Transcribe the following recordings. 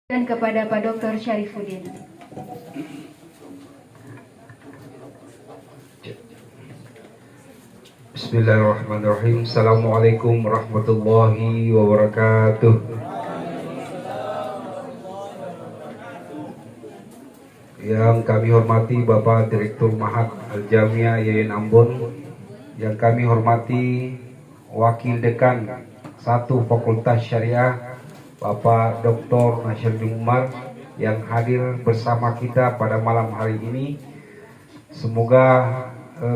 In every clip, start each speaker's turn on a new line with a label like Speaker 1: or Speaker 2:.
Speaker 1: Dan kepada Pak Dr. Syarifuddin.
Speaker 2: Bismillahirrahmanirrahim. Assalamualaikum warahmatullahi wabarakatuh. Yang kami hormati Bapak Direktur Mahat Al-Jamiah Yayan Ambon, yang kami hormati Wakil Dekan 1 Fakultas Syariah Bapak Dr. Nasyruddin Umar yang hadir bersama kita pada malam hari ini. Semoga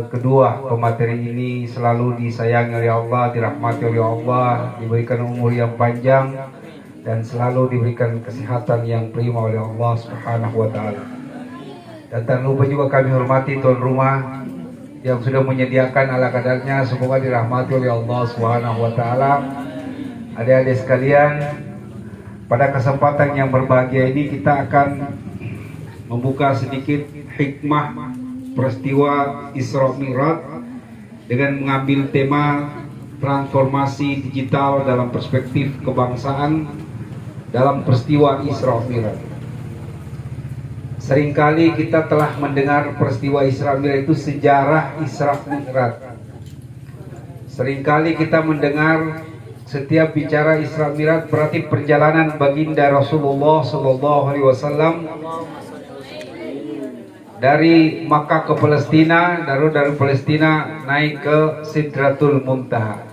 Speaker 2: kedua pemateri ini selalu disayangi oleh Allah, dirahmati oleh Allah, diberikan umur yang panjang dan selalu diberikan kesehatan yang prima oleh Allah Subhanahu wa taala. Dan tak lupa juga kami hormati tuan rumah yang sudah menyediakan ala kadarnya, semoga dirahmati oleh Allah Subhanahu wa taala. Adik-adik sekalian, pada kesempatan yang berbahagia ini kita akan membuka sedikit hikmah peristiwa Isra Mi'raj dengan mengambil tema transformasi digital dalam perspektif kebangsaan dalam peristiwa Isra Mi'raj. Seringkali kita telah mendengar peristiwa Isra Mi'raj itu sejarah Isra Mi'raj. Seringkali kita mendengar setiap bicara Isra Mi'raj berarti perjalanan baginda Rasulullah SAW dari Makkah ke Palestina, dari Palestina naik ke Sidratul Muntaha.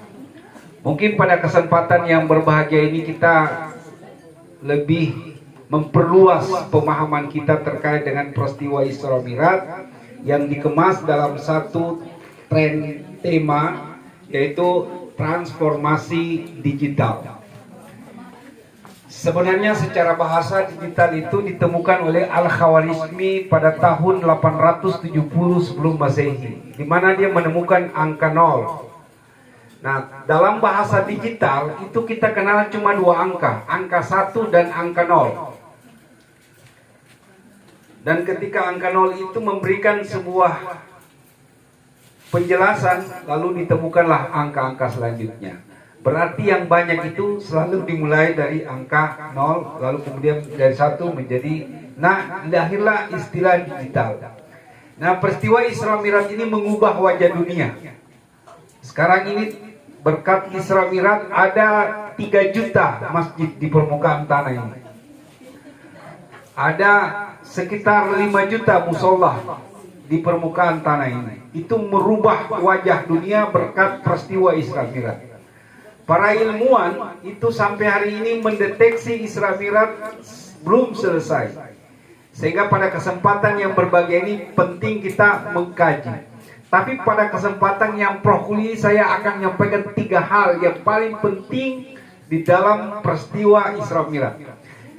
Speaker 2: Mungkin pada kesempatan yang berbahagia ini kita lebih memperluas pemahaman kita terkait dengan peristiwa Isra Mi'raj yang dikemas dalam satu tema, yaitu transformasi digital. Sebenarnya secara bahasa digital itu ditemukan oleh Al-Khawarizmi pada tahun 870 sebelum Masehi, di mana dia menemukan angka 0. Nah, dalam bahasa digital itu kita kenal cuma 2 angka, angka 1 dan angka 0. Dan ketika angka 0 itu memberikan sebuah penjelasan, lalu ditemukanlah angka-angka selanjutnya. Berarti yang banyak itu selalu dimulai dari angka 0, lalu kemudian dari 1 menjadi, lahirlah istilah digital. Nah, peristiwa Isra Mi'raj ini mengubah wajah dunia. Sekarang ini berkat Isra Mi'raj ada 3 juta masjid di permukaan tanah ini. Ada sekitar 5 juta musola di permukaan tanah ini. Itu merubah wajah dunia berkat peristiwa Isra Mi'raj. Para ilmuwan itu sampai hari ini mendeteksi Isra Mi'raj belum selesai. Sehingga pada kesempatan yang berbahagia ini penting kita mengkaji. Tapi pada kesempatan yang prohuli saya akan menyampaikan 3 hal yang paling penting di dalam peristiwa Isra Mi'raj.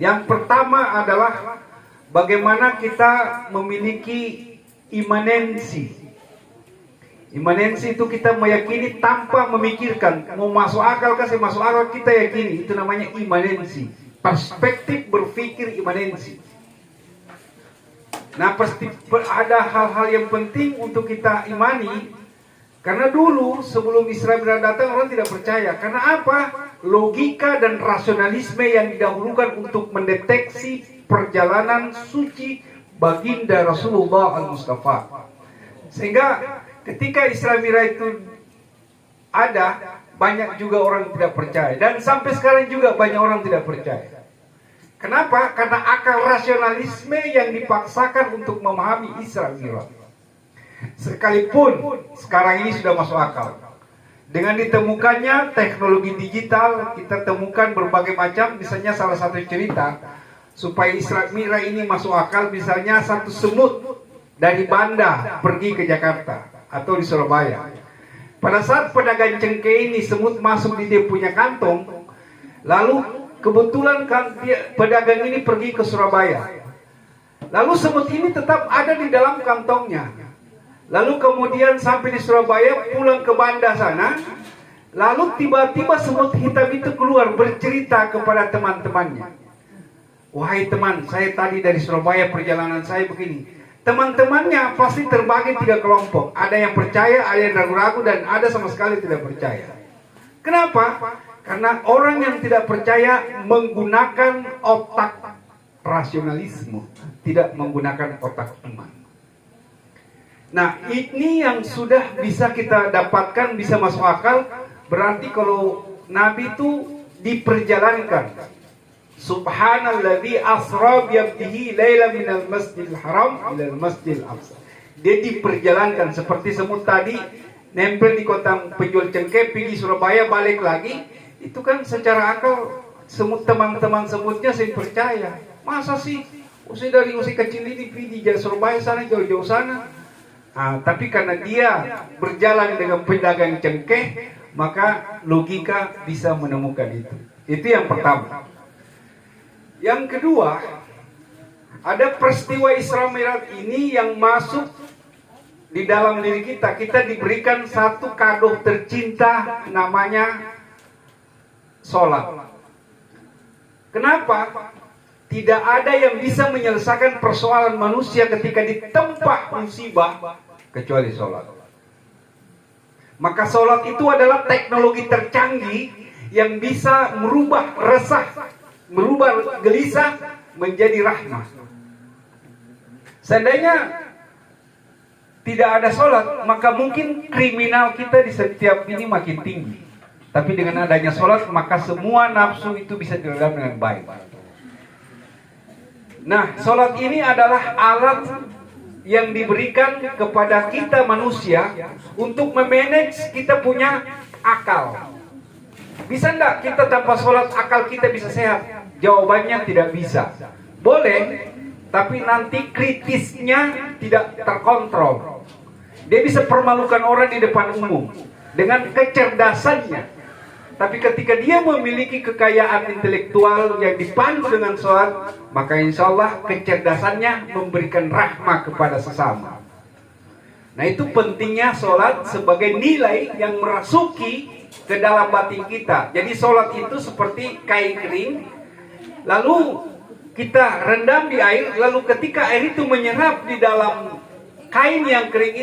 Speaker 2: Yang pertama adalah bagaimana kita memiliki imanensi. Imanensi itu kita meyakini tanpa memikirkan. Mau masuk akal kasih masuk akal, kita yakini. Itu namanya imanensi. Perspektif berpikir imanensi. Nah, ada hal-hal yang penting untuk kita imani. Karena dulu sebelum Isra Mi'raj datang orang tidak percaya. Karena apa? Logika dan rasionalisme yang didahulukan untuk mendeteksi perjalanan suci baginda Rasulullah Al-Mustafa. Sehingga ketika Isra Mi'raj itu ada, banyak juga orang tidak percaya. Dan sampai sekarang juga banyak orang tidak percaya. Kenapa? Karena akal rasionalisme yang dipaksakan untuk memahami Isra Mi'raj. Sekalipun sekarang ini sudah masuk akal. Dengan ditemukannya teknologi digital, kita temukan berbagai macam. Misalnya salah satu cerita supaya Isra Mi'raj ini masuk akal, misalnya satu semut dari Banda pergi ke Jakarta atau di Surabaya. Pada saat pedagang cengkeh ini semut masuk di dia punya kantong, lalu kebetulan pedagang ini pergi ke Surabaya. Lalu semut ini tetap ada di dalam kantongnya. Lalu kemudian sampai di Surabaya, pulang ke Banda sana, lalu tiba-tiba semut hitam itu keluar bercerita kepada teman-temannya. Wahai teman, saya tadi dari Surabaya, perjalanan saya begini. Teman-temannya pasti terbagi 3 kelompok. Ada yang percaya, ada yang ragu-ragu, dan ada sama sekali tidak percaya. Kenapa? Karena orang yang tidak percaya menggunakan otak rasionalisme, tidak menggunakan otak iman. Nah, ini yang sudah bisa kita dapatkan, bisa masuk akal. Berarti kalau Nabi itu diperjalankan. Subhanalladzi asra bi 'abdihi lailan minal masjidil haram ilal masjidil aqsa. Dia diperjalankan seperti semut tadi nempel di kota penjual cengkeh, pergi Surabaya balik lagi. Itu kan secara akal semut, teman-teman semutnya saya percaya. Masa sih usia dari usia kecil ini pergi di Surabaya sana, jauh-jauh sana. Nah, tapi karena dia berjalan dengan pedagang cengkeh, maka logika bisa menemukan itu. Itu yang pertama. Yang kedua, ada peristiwa Isra Mi'raj ini yang masuk di dalam diri kita. Kita diberikan satu kado tercinta, namanya sholat. Kenapa? Tidak ada yang bisa menyelesaikan persoalan manusia ketika ditempa musibah kecuali sholat. Maka sholat itu adalah teknologi tercanggih yang bisa merubah resah, merubah gelisah menjadi rahmah. Seandainya tidak ada sholat, maka mungkin kriminal kita di setiap ini makin tinggi. Tapi dengan adanya sholat, maka semua nafsu itu bisa diredam dengan baik. Nah, sholat ini adalah alat yang diberikan kepada kita manusia untuk memanage kita punya akal. Bisa enggak kita tanpa sholat akal kita bisa sehat? Jawabannya tidak bisa. Boleh, tapi nanti kritisnya tidak terkontrol. Dia bisa permalukan orang di depan umum dengan kecerdasannya. Tapi ketika dia memiliki kekayaan intelektual yang dipandu dengan sholat, maka insya Allah kecerdasannya memberikan rahmah kepada sesama. Nah, itu pentingnya sholat sebagai nilai yang merasuki ke dalam batin kita. Jadi sholat itu seperti kain kering, lalu kita rendam di air, lalu ketika air itu menyerap di dalam kain yang kering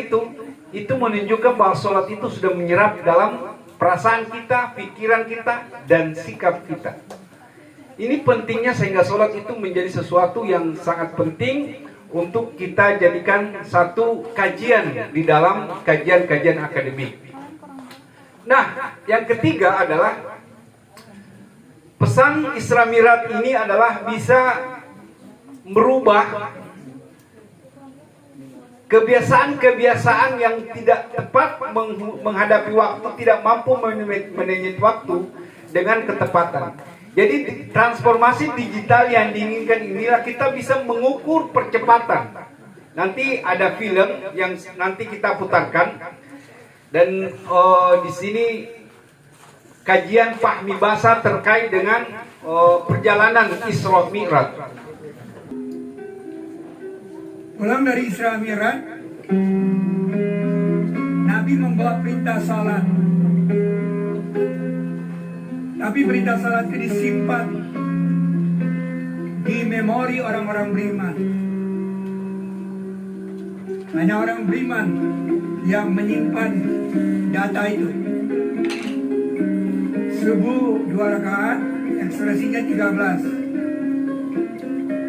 Speaker 2: itu menunjukkan bahwa sholat itu sudah menyerap dalam perasaan kita, pikiran kita, dan sikap kita. Ini pentingnya sehingga sholat itu menjadi sesuatu yang sangat penting untuk kita jadikan satu kajian di dalam kajian-kajian akademik. Nah, yang ketiga adalah pesan Isra Mi'raj ini adalah bisa merubah kebiasaan-kebiasaan yang tidak tepat menghadapi waktu, tidak mampu manage waktu dengan ketepatan. Jadi transformasi digital yang diinginkan inilah kita bisa mengukur percepatan. Nanti ada film yang nanti kita putarkan dan di sini kajian Fahmi Basa terkait dengan perjalanan Isra Mi'raj.
Speaker 3: Pulang dari Isra Mi'raj, Nabi membawa perintah salat. Tapi perintah salat itu disimpan di memori orang-orang beriman. Hanya orang beriman yang menyimpan data itu. Subuh 2 rakaat, ekspresinya 13.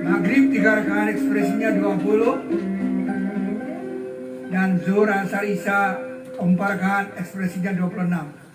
Speaker 3: Maghrib 3 rakaat, ekspresinya 20. Dan Zuhur, Asar, Isya 4 rakaat, ekspresinya 26.